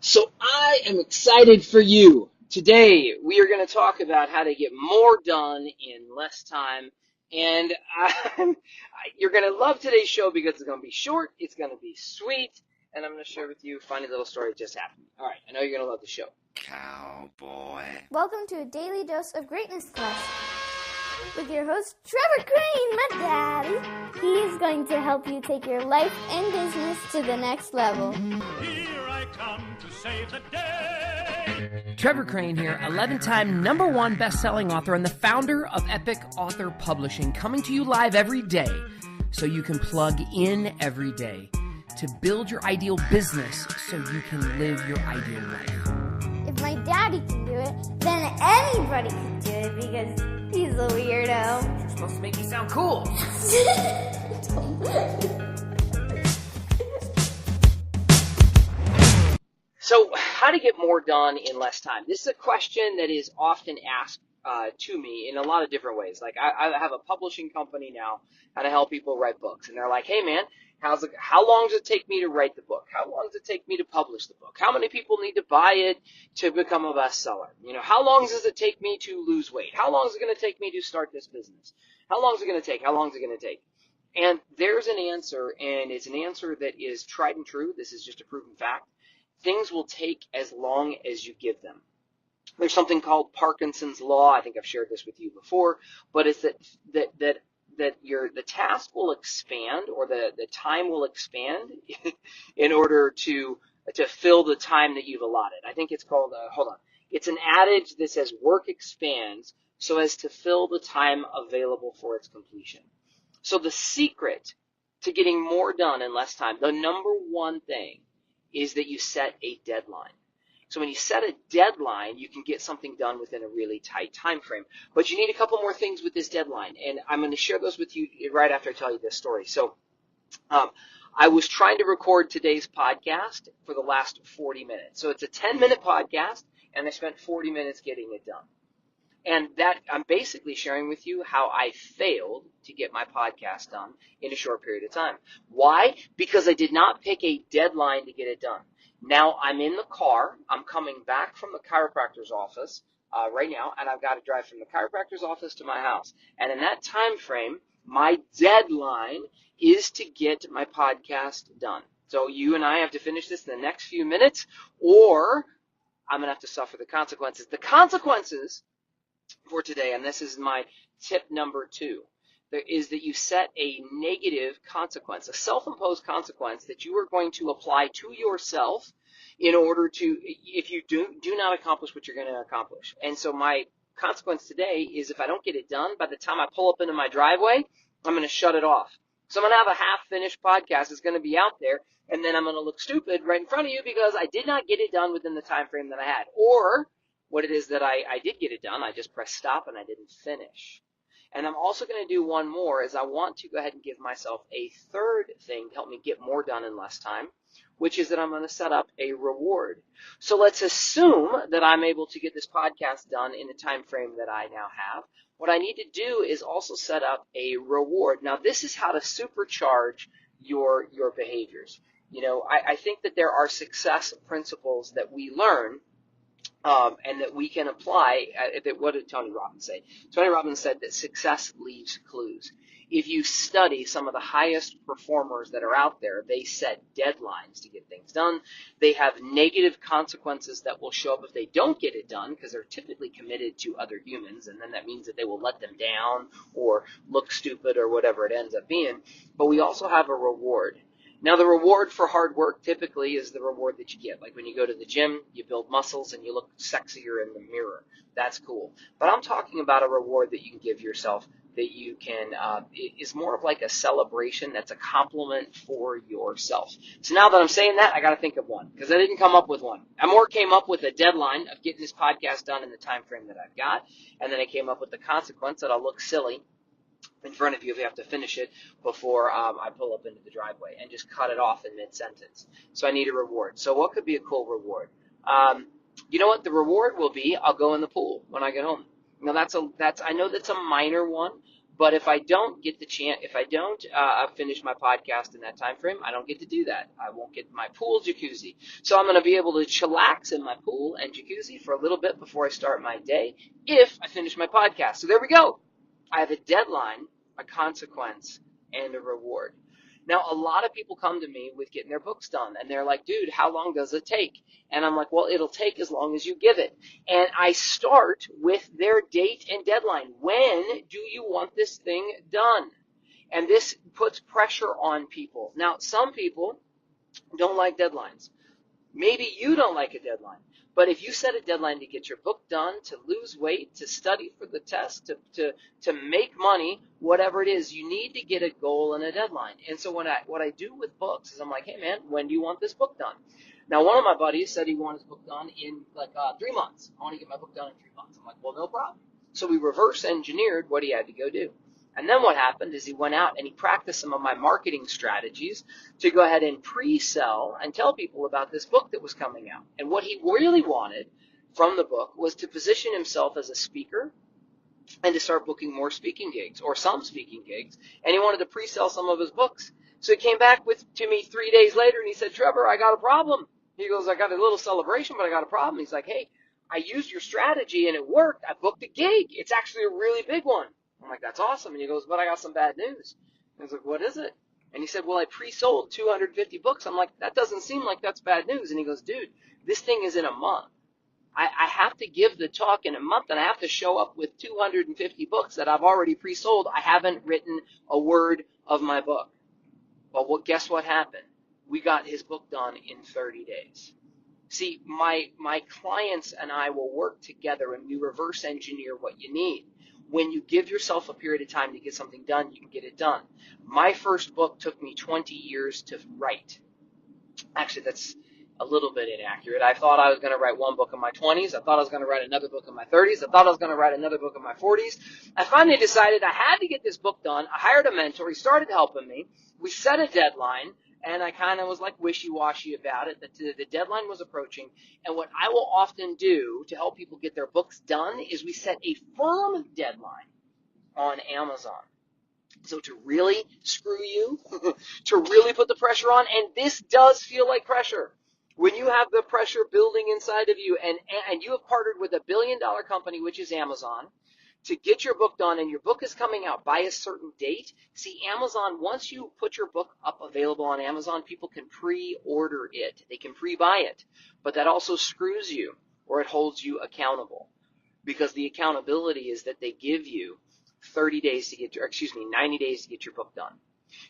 So I am excited for you. Today we are going to talk about how to get more done in less time. And you're going to love today's show because it's going to be short, it's going to be sweet, and I'm going to share with you a funny little story that just happened. All right, I know you're going to love the show. Cowboy. Welcome to a daily dose of greatness quest with your host Trevor Crane, my daddy. He is going to help you take your life and business to the next level. Here I come to save the day. Trevor Crane here, 11-time #1 best-selling author and the founder of Epic Author Publishing, coming to you live every day so you can plug in every day to build your ideal business so you can live your ideal life. If my daddy can do it, then anybody can do it because he's a weirdo. You're supposed to make me sound cool. So how to get more done in less time? This is a question that is often asked to me in a lot of different ways. Like I have a publishing company now, and I help people write books. And they're like, hey man, how long does it take me to write the book? How long does it take me to publish the book? How many people need to buy it to become a bestseller? You know, how long does it take me to lose weight? How long is it going to take me to start this business? How long is it going to take? How long is it going to take? And there's an answer, and it's an answer that is tried and true. This is just a proven fact. Things will take as long as you give them. There's something called Parkinson's law. I think I've shared this with you before, but it's that the task will expand, or the time will expand in order to fill the time that you've allotted. I think it's called it's an adage that says work expands so as to fill the time available for its completion. So the secret to getting more done in less time, the number one thing, is that you set a deadline. So when you set a deadline, you can get something done within a really tight time frame. But you need a couple more things with this deadline, and I'm going to share those with you right after I tell you this story. So I was trying to record today's podcast for the last 40 minutes. So it's a 10-minute podcast, and I spent 40 minutes getting it done. And that I'm basically sharing with you how I failed to get my podcast done in a short period of time. Why? Because I did not pick a deadline to get it done. Now I'm in the car. I'm coming back from the chiropractor's office right now, and I've got to drive from the chiropractor's office to my house. And in that time frame, my deadline is to get my podcast done. So you and I have to finish this in the next few minutes, or I'm going to have to suffer the consequences. The consequences for today, and this is my tip number 2, is that you set a negative consequence, a self-imposed consequence that you are going to apply to yourself in order to, if you do not accomplish what you're going to accomplish. And so my consequence today is if I don't get it done, by the time I pull up into my driveway, I'm going to shut it off. So I'm going to have a half-finished podcast that's going to be out there, and then I'm going to look stupid right in front of you because I did not get it done within the time frame that I had. Or what it is that I did get it done, I just pressed stop and I didn't finish. And I'm also going to do one more, is I want to go ahead and give myself a third thing to help me get more done in less time, which is that I'm going to set up a reward. So let's assume that I'm able to get this podcast done in the time frame that I now have. What I need to do is also set up a reward. Now, this is how to supercharge your behaviors. You know, I think that there are success principles that we learn and that we can apply. What did Tony Robbins say? Tony Robbins said that success leaves clues. If you study some of the highest performers that are out there, they set deadlines to get things done. They have negative consequences that will show up if they don't get it done, because they're typically committed to other humans, and then that means that they will let them down or look stupid or whatever it ends up being. But we also have a reward. Now, the reward for hard work typically is the reward that you get. Like when you go to the gym, you build muscles and you look sexier in the mirror. That's cool. But I'm talking about a reward that you can give yourself that you can, is more of like a celebration. That's a compliment for yourself. So now that I'm saying that, I got to think of one, because I didn't come up with one. I more came up with a deadline of getting this podcast done in the time frame that I've got, and then I came up with the consequence that I'll look silly in front of you if you have to finish it before I pull up into the driveway, and just cut it off in mid-sentence. So I need a reward. So what could be a cool reward? You know what the reward will be? I'll go in the pool when I get home. Now I know that's a minor one, But if I don't get the chance, if I don't finish my podcast in that time frame, I don't get to do that. I won't get my pool jacuzzi. So I'm going to be able to chillax in my pool and jacuzzi for a little bit before I start my day if I finish my podcast. So there we go. I have a deadline, a consequence, and a reward. Now, a lot of people come to me with getting their books done, and they're like, dude, how long does it take? And I'm like, well, it'll take as long as you give it. And I start with their date and deadline. When do you want this thing done? And this puts pressure on people. Now, some people don't like deadlines. Maybe you don't like a deadline. But if you set a deadline to get your book done, to lose weight, to study for the test, to make money, whatever it is, you need to get a goal and a deadline. And so what I do with books is I'm like, hey, man, when do you want this book done? Now, one of my buddies said he wanted his book done in 3 months. I want to get my book done in 3 months. I'm like, well, no problem. So we reverse engineered what he had to go do. And then what happened is he went out and he practiced some of my marketing strategies to go ahead and pre-sell and tell people about this book that was coming out. And what he really wanted from the book was to position himself as a speaker and to start booking more speaking gigs or some speaking gigs. And he wanted to pre-sell some of his books. So he came back to me 3 days later and he said, Trevor, I got a problem. He goes, I got a little celebration, but I got a problem. He's like, hey, I used your strategy and it worked. I booked a gig. It's actually a really big one. I'm like, that's awesome. And he goes, but I got some bad news. And I was like, what is it? And he said, well, I pre-sold 250 books. I'm like, that doesn't seem like that's bad news. And he goes, dude, this thing is in a month. I have to give the talk in a month, and I have to show up with 250 books that I've already pre-sold. I haven't written a word of my book. Well, guess what happened? We got his book done in 30 days. See, my clients and I will work together, and we reverse engineer what you need. When you give yourself a period of time to get something done, you can get it done. My first book took me 20 years to write. Actually, that's a little bit inaccurate. I thought I was going to write one book in my 20s. I thought I was going to write another book in my 30s. I thought I was going to write another book in my 40s. I finally decided I had to get this book done. I hired a mentor. He started helping me. We set a deadline, and I kind of was like wishy-washy about it. The deadline was approaching. And what I will often do to help people get their books done is we set a firm deadline on Amazon. So to really screw you, to really put the pressure on, and this does feel like pressure. When you have the pressure building inside of you, and you have partnered with $1 billion company, which is Amazon, to get your book done, and your book is coming out by a certain date. See, Amazon, once you put your book up available on Amazon, people can pre-order it. They can pre-buy it. But that also screws you, or it holds you accountable. Because the accountability is that they give you 90 days to get your book done.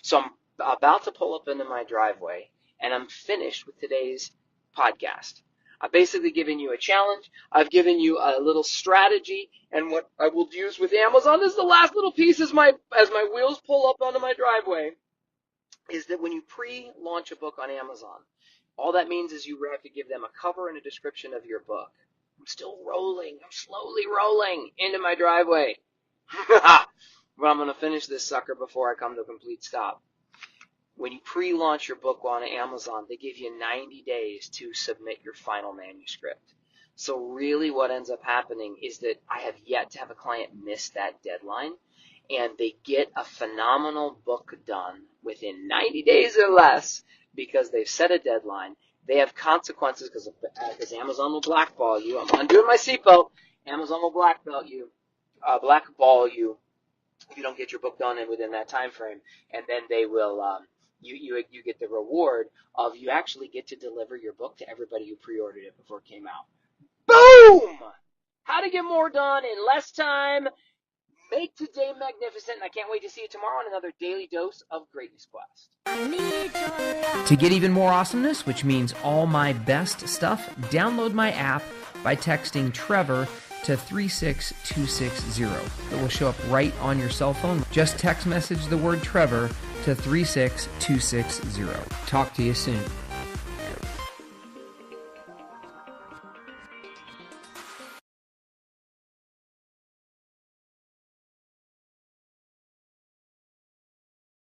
So I'm about to pull up into my driveway, and I'm finished with today's podcast. I've basically given you a challenge. I've given you a little strategy, and what I will use with Amazon is the last little piece as my wheels pull up onto my driveway, is that when you pre-launch a book on Amazon, all that means is you have to give them a cover and a description of your book. I'm still rolling. I'm slowly rolling into my driveway. But I'm going to finish this sucker before I come to a complete stop. When you pre-launch your book on Amazon, they give you 90 days to submit your final manuscript. So really what ends up happening is that I have yet to have a client miss that deadline, and they get a phenomenal book done within 90 days or less because they've set a deadline. They have consequences because Amazon will blackball you. I'm undoing my seatbelt. Amazon will blackball you if you don't get your book done within that time frame, and then they will you get the reward of you actually get to deliver your book to everybody who pre-ordered it before it came out. Boom! How to get more done in less time. Make today magnificent, and I can't wait to see you tomorrow on another daily dose of Greatness Quest. To get even more awesomeness, which means all my best stuff, download my app by texting Trevor to 36260. It will show up right on your cell phone. Just text message the word Trevor to 36260. Talk to you soon.